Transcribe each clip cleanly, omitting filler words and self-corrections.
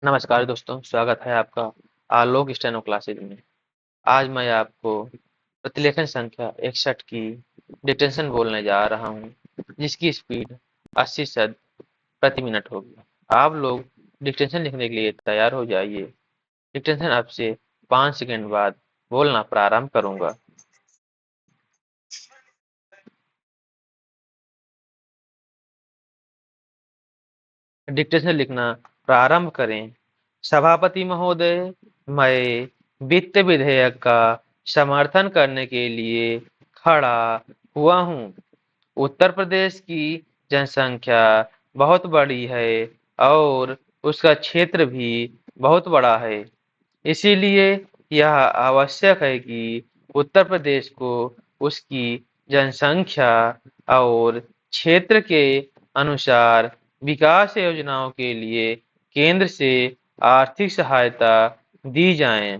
नमस्कार दोस्तों, स्वागत है आपका आलोक स्टेनो क्लासेज में। आज मैं आपको प्रतिलेखन संख्या 61 की डिक्टेशन बोलने जा रहा हूँ, जिसकी स्पीड 80 शब्द प्रति मिनट होगी। आप लोग डिक्टेशन लिखने के लिए तैयार हो जाइए। डिक्टेशन अब से 5 सेकंड बाद बोलना प्रारंभ करूंगा। डिक्टेशन लिखना प्रारंभ करें। सभापति महोदय, मैं वित्त विधेयक का समर्थन करने के लिए खड़ा हुआ हूँ। उत्तर प्रदेश की जनसंख्या बहुत बड़ी है और उसका क्षेत्र भी बहुत बड़ा है। इसीलिए यह आवश्यक है कि उत्तर प्रदेश को उसकी जनसंख्या और क्षेत्र के अनुसार विकास योजनाओं के लिए केंद्र से आर्थिक सहायता दी जाए।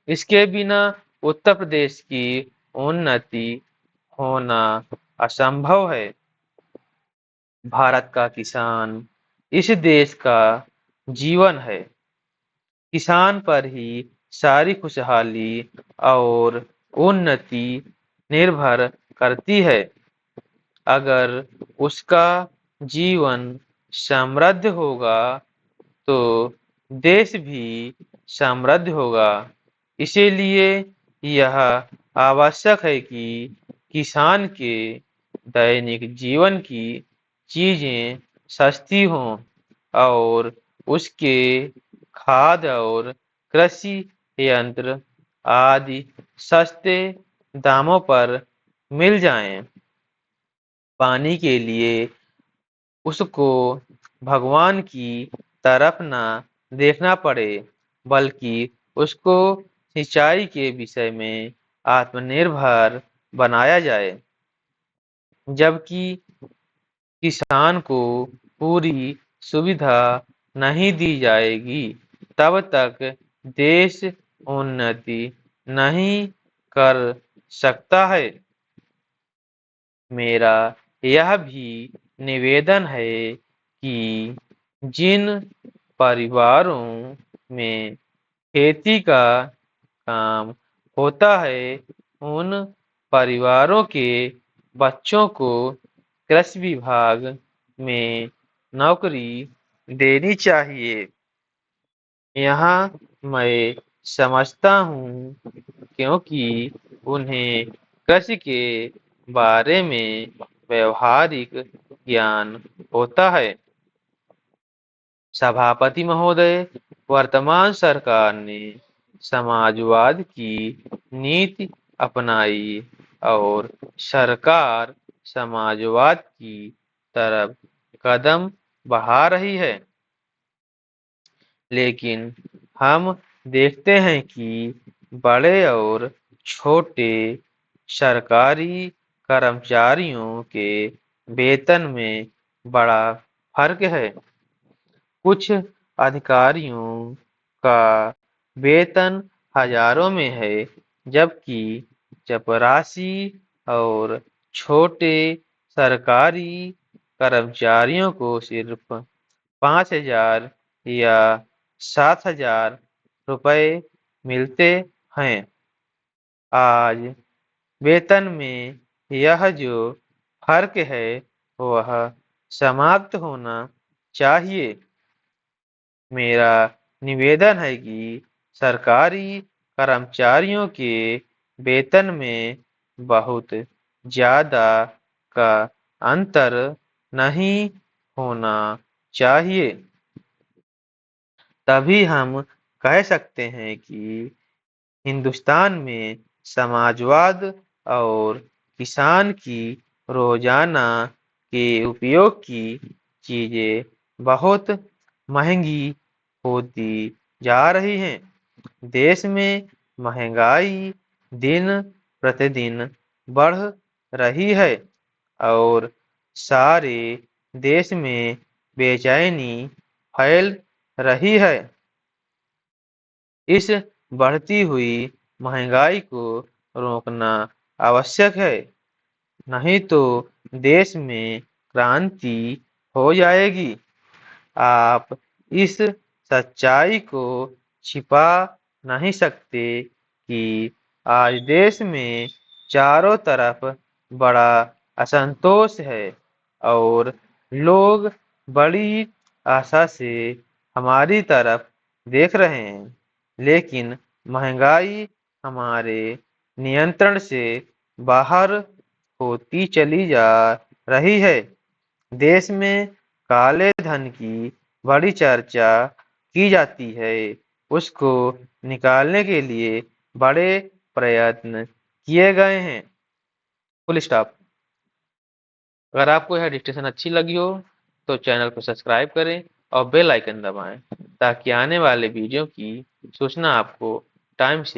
इसके बिना उत्तर प्रदेश की उन्नति होना असंभव है। भारत का किसान इस देश का जीवन है। किसान पर ही सारी खुशहाली और उन्नति निर्भर करती है। अगर उसका जीवन समृद्ध होगा तो देश भी समृद्ध होगा। इसीलिए यह आवश्यक है कि किसान के दैनिक जीवन की चीजें सस्ती हों और उसके खाद और कृषि यंत्र आदि सस्ते दामों पर मिल जाएं। पानी के लिए उसको भगवान की तरफ ना देखना पड़े, बल्कि उसको सिंचाई के विषय में आत्मनिर्भर बनाया जाए। जबकि किसान को पूरी सुविधा नहीं दी जाएगी, तब तक देश उन्नति नहीं कर सकता है। मेरा यह भी निवेदन है कि जिन परिवारों में खेती का काम होता है, उन परिवारों के बच्चों को कृषि विभाग में नौकरी देनी चाहिए। यहाँ मैं समझता हूँ, क्योंकि उन्हें कृषि के बारे में व्यवहारिक ज्ञान होता है। सभापति महोदय, वर्तमान सरकार ने समाजवाद की नीति अपनाई और सरकार समाजवाद की तरफ कदम बढ़ा रही है। लेकिन हम देखते हैं कि बड़े और छोटे सरकारी कर्मचारियों के वेतन में बड़ा फर्क है। कुछ अधिकारियों का वेतन हजारों में है, जबकि चपरासी और छोटे सरकारी कर्मचारियों को सिर्फ 5,000 या 7,000 रुपए मिलते हैं। आज वेतन में यह जो फर्क है वह समाप्त होना चाहिए। मेरा निवेदन है कि सरकारी कर्मचारियों के वेतन में बहुत ज्यादा का अंतर नहीं होना चाहिए। तभी हम कह सकते हैं कि हिंदुस्तान में समाजवाद और किसान की रोजाना के उपयोग की चीजें बहुत महंगी होती जा रही हैं। देश में महंगाई दिन प्रतिदिन बढ़ रही है और सारे देश में बेचैनी फैल रही है। इस बढ़ती हुई महंगाई को रोकना आवश्यक है, नहीं तो देश में क्रांति हो जाएगी। आप इस सच्चाई को छिपा नहीं सकते कि आज देश में चारों तरफ बड़ा असंतोष है और लोग बड़ी आशा से हमारी तरफ देख रहे हैं, लेकिन महंगाई हमारे नियंत्रण से बाहर होती चली जा रही है। देश में काले धन की बड़ी चर्चा की जाती है, उसको निकालने के लिए बड़े प्रयत्न किए गए हैं। Full stop. अगर आपको यह डिस्कशन अच्छी लगी हो तो चैनल को सब्सक्राइब करें और बेल आइकन दबाएं ताकि आने वाले वीडियो की सूचना आपको टाइम से